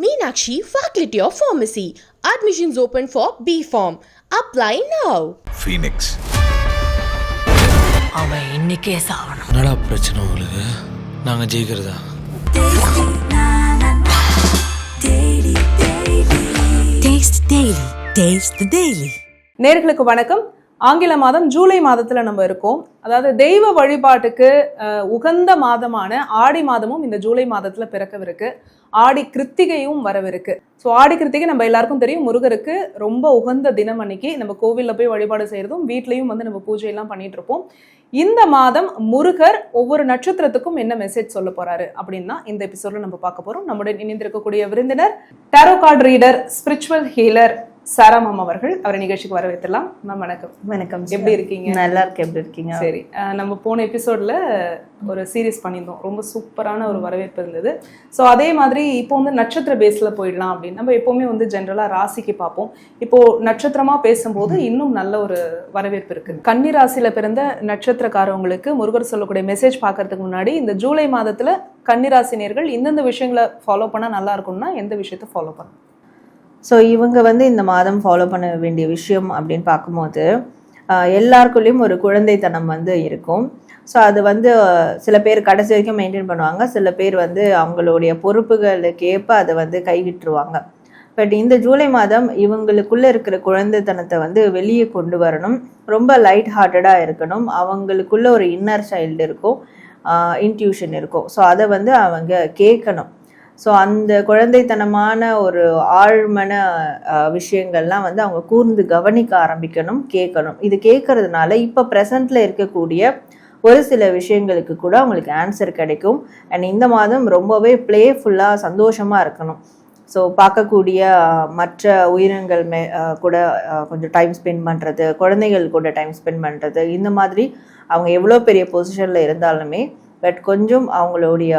Meenakshi Faculty of Pharmacy. Admissions open for B.Pharm. Apply now. Phoenix. அவன் இன்னைக்கே சாவணும். என்னடா பிரச்சனை உங்களுக்கு? நாங்க ஜெயிக்கிறதா? Taste the Daily. நேயர்களுக்கு வணக்கம். ஆங்கில மாதம் ஜூலை மாதத்துல நம்ம இருக்கோம். அதாவது தெய்வ வழிபாட்டுக்கு உகந்த மாதமான ஆடி மாதமும் இந்த ஜூலை மாதத்துல பிறக்கவிருக்கு. ஆடி கிருத்திகையும் வரவிருக்கு. ஸோ ஆடி கிருத்திகை நம்ம எல்லாருக்கும் தெரியும், முருகருக்கு ரொம்ப உகந்த தினம். அன்னைக்கு நம்ம கோவில்ல போய் வழிபாடு செய்யறதும் வீட்லயும் நம்ம பூஜை எல்லாம் பண்ணிட்டு இருப்போம். இந்த மாதம் முருகர் ஒவ்வொரு நட்சத்திரத்துக்கும் என்ன மெசேஜ் சொல்ல போறாரு அப்படின்னா இந்த எபிசோட்ல நம்ம பார்க்க போறோம். நம்முடன் இணைந்திருக்கக்கூடிய விருந்தினர் tarot card reader, spiritual healer Sara ma'am அவர்கள். அவரை நிகழ்ச்சிக்கு வரவேற்றலாம். மேம் வணக்கம். வணக்கம். எப்படி இருக்கீங்க? நல்லா இருக்கு. எப்படி இருக்கீங்க? சரி, நம்ம போன எபிசோட்ல ஒரு சீரீஸ் பண்ணியிருந்தோம். ரொம்ப சூப்பரான ஒரு வரவேற்பு இருந்தது. ஸோ அதே மாதிரி இப்போ நட்சத்திர பேஸ்ல போயிடலாம் அப்படின்னு நம்ம எப்பவுமே ஜென்ரலா ராசிக்கு பார்ப்போம். இப்போ நட்சத்திரமா பேசும்போது இன்னும் நல்ல ஒரு வரவேற்பு இருக்கு. கன்னி ராசியில பிறந்த நட்சத்திரக்காரவங்களுக்கு முருகர் சொல்லக்கூடிய மெசேஜ் பார்க்கறதுக்கு முன்னாடி இந்த ஜூலை மாதத்துல கன்னி ராசினியர்கள் இந்தந்த விஷயங்களை ஃபாலோ பண்ணா நல்லா இருக்கும்னா எந்த விஷயத்த ஃபாலோ பண்ணணும்? ஸோ இவங்க இந்த மாதம் ஃபாலோ பண்ண வேண்டிய விஷயம் அப்படின்னு பார்க்கும்போது எல்லாருக்குள்ளேயும் ஒரு குழந்தைத்தனம் இருக்கும். ஸோ அது சில பேர் கடைசி வரைக்கும் மெயின்டைன் பண்ணுவாங்க. சில பேர் அவங்களுடைய பொறுப்புகளுக்கு ஏற்ப அதை கைவிட்டுருவாங்க. பட் இந்த ஜூலை மாதம் இவங்களுக்குள்ளே இருக்கிற குழந்தைத்தனத்தை வெளியே கொண்டு வரணும். ரொம்ப லைட் ஹார்ட்டடாக இருக்கணும். அவங்களுக்குள்ள ஒரு இன்னர் சைல்டு இருக்கும், இன்ட்யூஷன் இருக்கும். ஸோ அதை அவங்க கேட்கணும். ஸோ அந்த குழந்தைத்தனமான ஒரு ஆழ்மன விஷயங்கள்லாம் அவங்க கூர்ந்து கவனிக்க ஆரம்பிக்கணும், கேட்கணும். இது கேட்கறதுனால இப்போ ப்ரெசண்ட்டில் இருக்கக்கூடிய ஒரு சில விஷயங்களுக்கு கூட அவங்களுக்கு ஆன்சர் கிடைக்கும். அண்ட் இந்த மாதம் ரொம்பவே ப்ளேஃபுல்லாக சந்தோஷமாக இருக்கணும். ஸோ பார்க்கக்கூடிய மற்ற உயிரினங்கள் கூட கொஞ்சம் டைம் ஸ்பெண்ட் பண்ணுறது, குழந்தைகள் கூட டைம் ஸ்பெண்ட் பண்ணுறது, இந்த மாதிரி அவங்க எவ்வளோ பெரிய பொசிஷனில் இருந்தாலுமே பட் கொஞ்சம் அவங்களுடைய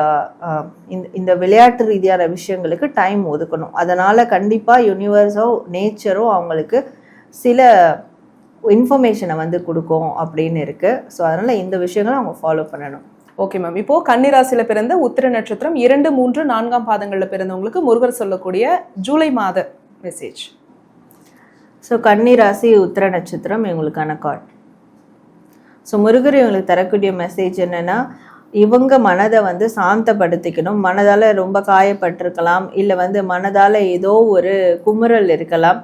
இந்த விளையாட்டு ரீதியான விஷயங்களுக்கு டைம் ஒதுக்கணும். அதனால் கண்டிப்பாக யூனிவர்ஸோ நேச்சரோ அவங்களுக்கு சில இன்ஃபர்மேஷனை கொடுக்கும் அப்படின்னு இருக்குது. ஸோ அதனால் இந்த விஷயங்களை அவங்க ஃபாலோ பண்ணணும். Okay ma'am. இப்போ கன்னிராசியில பிறந்த உத்திர நட்சத்திரம் 2, 3, 4 பாதங்கள்ல பிறந்தவங்களுக்கு முருகர் சொல்லக்கூடிய ஜூலை மாத மெசேஜ். ஸோ கன்னிராசி உத்திர நட்சத்திரம் இவங்களுக்கான கார்டு. ஸோ முருகர் இவங்களுக்கு தரக்கூடிய மெசேஜ் என்னென்னா, இவங்க மனதை சாந்தப்படுத்திக்கணும். மனதால் ரொம்ப காயப்பட்டிருக்கலாம், இல்லை மனதால் ஏதோ ஒரு குமுறல் இருக்கலாம்.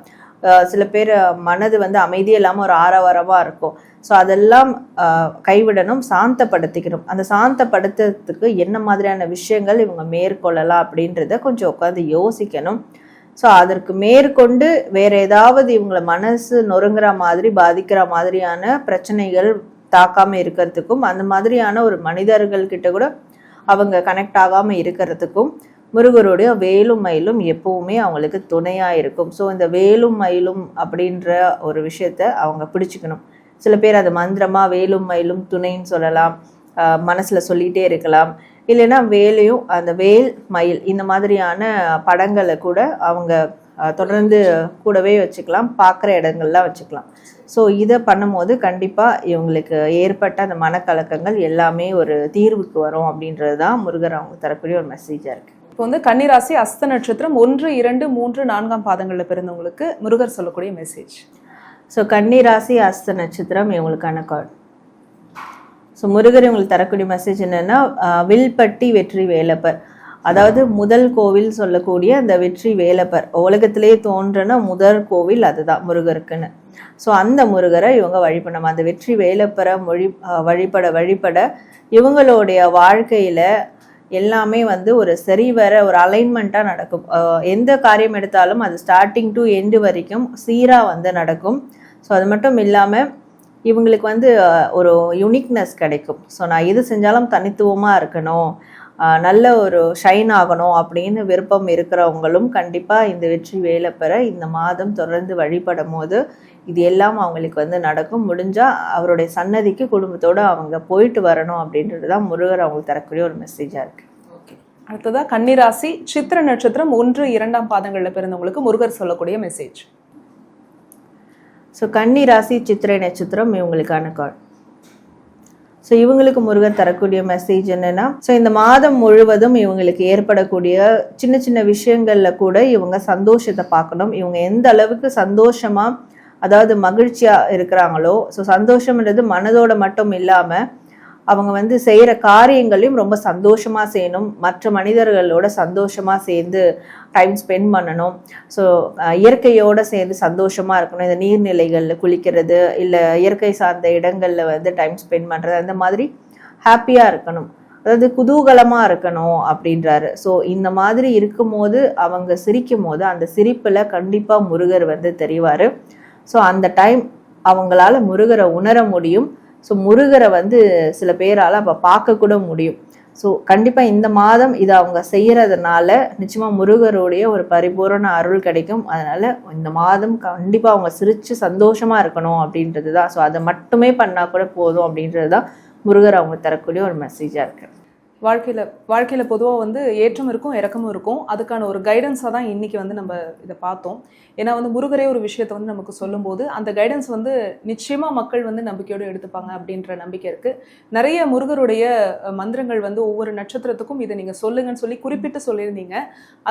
சில பேர் மனது அமைதியே இல்லாமல் ஒரு ஆரவாரமாக இருக்கும். ஸோ அதெல்லாம் கைவிடணும், சாந்தப்படுத்திக்கணும். அந்த சாந்தப்படுத்துறதுக்கு என்ன மாதிரியான விஷயங்கள் இவங்க மேற்கொள்ளலாம் அப்படின்றத கொஞ்சம் உட்காந்து யோசிக்கணும். ஸோ அதற்கு மேற்கொண்டு வேற ஏதாவது இவங்களை மனசு நொறுங்குற மாதிரி பாதிக்கிற மாதிரியான பிரச்சனைகள் தாக்காமல் இருக்கிறதுக்கும், அந்த மாதிரியான ஒரு மனிதர்கள்கிட்ட கூட அவங்க கனெக்ட் ஆகாமல் இருக்கிறதுக்கும் முருகருடைய வேலும் மயிலும் எப்பவுமே அவங்களுக்கு துணையாக இருக்கும். ஸோ இந்த வேலும் மயிலும் அப்படின்ற ஒரு விஷயத்த அவங்க பிடிச்சிக்கணும். சில பேர் அது மந்திரமாக வேலும் மயிலும் துணைன்னு சொல்லலாம், மனசில் சொல்லிகிட்டே இருக்கலாம். இல்லைன்னா வேலையும் அந்த வேல் மயில் இந்த மாதிரியான படங்களை கூட அவங்க தொடர்ந்து கூடவே வச்சுக்கலாம், பார்க்குற இடங்கள்லாம் வச்சுக்கலாம். ஸோ இதை பண்ணும்போது கண்டிப்பாக இவங்களுக்கு ஏற்பட்ட அந்த மனக்கலக்கங்கள் எல்லாமே ஒரு தீர்வுக்கு வரும் அப்படின்றது தான் முருகர் அவங்க தரக்கூடிய ஒரு மெசேஜாக இருக்குது. இப்போ கன்னிராசி அஸ்த நட்சத்திரம் 1, 2, 3, 4 பாதங்களில் பிறந்தவங்களுக்கு முருகர் சொல்லக்கூடிய மெசேஜ். ஸோ கன்னிராசி அஸ்த நட்சத்திரம் இவங்களுக்கான கார்டு. ஸோ முருகர் இவங்களுக்கு தரக்கூடிய மெசேஜ் என்னென்னா, வில்பட்டி வெற்றி வேலப்பர். அதாவது முதல் கோவில் சொல்லக்கூடிய அந்த வெற்றி வேலப்பர், உலகத்திலே தோன்றின முதல் கோவில் அதுதான் முருகருக்குன்னு. ஸோ அந்த முருகரை இவங்க வழிபடணும். அந்த வெற்றி வேலப்பரை வழிபட இவங்களுடைய வாழ்க்கையில் எல்லாமே ஒரு சரிவர ஒரு அலைன்மெண்ட்டாக நடக்கும். எந்த காரியம் எடுத்தாலும் அது ஸ்டார்டிங் டு எண்டு வரைக்கும் சீராக நடக்கும். ஸோ அது மட்டும் இல்லாமல் இவங்களுக்கு ஒரு யூனிக்னஸ் கிடைக்கும். ஸோ நான் எது செஞ்சாலும் தனித்துவமாக இருக்கணும், நல்ல ஒரு ஷைன் ஆகணும் அப்படின்னு விருப்பம் இருக்கிறவங்களும் கண்டிப்பாக இந்த வெற்றி வேலப்பரை இந்த மாதம் தொடர்ந்து வழிபடும் போது இது எல்லாம் அவங்களுக்கு நடக்கும். முடிஞ்சால் அவருடைய சன்னதிக்கு குடும்பத்தோடு அவங்க போயிட்டு வரணும் அப்படின்றது தான் முருகர் அவங்களுக்கு தரக்கூடிய ஒரு மெசேஜாக இருக்குது. ஓகே, அடுத்ததாக கன்னிராசி சித்திர நட்சத்திரம் 1, 2 பாதங்களில் பிறந்தவங்களுக்கு முருகர் சொல்லக்கூடிய மெசேஜ். ஸோ கன்னிராசி சித்திரை நட்சத்திரம் இவங்களுக்கான கார்டு. ஸோ இவங்களுக்கு முருகர் தரக்கூடிய மெசேஜ் என்னன்னா, ஸோ இந்த மாதம் முழுவதும் இவங்களுக்கு ஏற்படக்கூடிய சின்ன சின்ன விஷயங்கள்ல கூட இவங்க சந்தோஷத்தை பார்க்கணும். இவங்க எந்த அளவுக்கு சந்தோஷமா, அதாவது மகிழ்ச்சியா இருக்கிறாங்களோ, ஸோ சந்தோஷம்ன்றது மனதோட மட்டும் இல்லாம அவங்க வந்து செய்யற காரியங்களையும் ரொம்ப சந்தோஷமா செய்யணும். மற்ற மனிதர்களோட சந்தோஷமா சேர்ந்து டைம் ஸ்பெண்ட் பண்ணணும். ஸோ இயற்கையோட சேர்ந்து சந்தோஷமா இருக்கணும். இந்த நீர்நிலைகள்ல குளிக்கிறது, இல்லை இயற்கை சார்ந்த இடங்கள்ல வந்து டைம் ஸ்பெண்ட் பண்றது, அந்த மாதிரி ஹாப்பியா இருக்கணும், அதாவது குதூகலமா இருக்கணும் அப்படின்றாரு. ஸோ இந்த மாதிரி இருக்கும்போது அவங்க சிரிக்கும் போது அந்த சிரிப்புல கண்டிப்பா முருகர் வந்து தெரிவாரு. ஸோ அந்த டைம் அவங்களால முருகரை உணர முடியும். ஸோ முருகரை வந்து சில பேரால் அப்போ பார்க்க கூட முடியும். ஸோ கண்டிப்பாக இந்த மாதம் இதை அவங்க செய்கிறதுனால நிச்சயமாக முருகருடைய ஒரு பரிபூரண அருள் கிடைக்கும். அதனால் இந்த மாதம் கண்டிப்பாக அவங்க சிரித்து சந்தோஷமாக இருக்கணும் அப்படின்றது தான். ஸோ அதை மட்டுமே பண்ணால் கூட போதும் அப்படின்றது தான் முருகர் அவங்க தரக்கூடிய ஒரு மெசேஜாக இருக்குது. வாழ்க்கையில் பொதுவாக வந்து ஏற்றம் இருக்கும், இறக்கமும் இருக்கும். அதுக்கான ஒரு கைடன்ஸாக தான் இன்றைக்கி வந்து நம்ம இதை பார்த்தோம். ஏன்னா வந்து முருகரே ஒரு விஷயத்தை வந்து நமக்கு சொல்லும்போது அந்த கைடன்ஸ் வந்து நிச்சயமாக மக்கள் வந்து நம்பிக்கையோடு எடுத்துப்பாங்க அப்படின்ற நம்பிக்கை இருக்குது. நிறைய முருகருடைய மந்திரங்கள் வந்து ஒவ்வொரு நட்சத்திரத்துக்கும் இதை நீங்கள் சொல்லுங்கன்னு சொல்லி குறிப்பிட்டு சொல்லியிருந்தீங்க.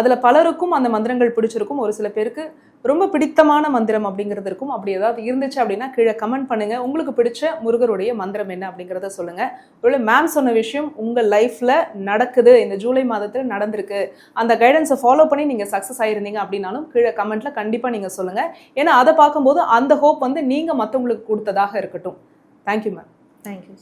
அதில் பலருக்கும் அந்த மந்திரங்கள் பிடிச்சிருக்கும். ஒரு சில பேருக்கு ரொம்ப பிடித்தமான மந்திரம் அப்படிங்கிறது இருக்கும். அப்படி ஏதாவது இருந்துச்சு அப்படின்னா கீழே கமெண்ட் பண்ணுங்க. உங்களுக்கு பிடிச்ச முருகருடைய மந்திரம் என்ன அப்படிங்கிறத சொல்லுங்க. ஒருவேளை மேம் சொன்ன விஷயம் உங்கள் லைஃப்ல நடக்குது, இந்த ஜூலை மாதத்துல நடந்திருக்கு, அந்த கைடன்ஸை ஃபாலோ பண்ணி நீங்க சக்சஸ் ஆயிருந்தீங்க அப்படின்னாலும் கீழே கமெண்ட்ல கண்டிப்பா நீங்க சொல்லுங்க. ஏன்னா அதை பார்க்கும்போது அந்த ஹோப் வந்து நீங்க மற்றவங்களுக்கு கொடுத்ததாக இருக்கட்டும். Thank you ma'am. தேங்க்யூ.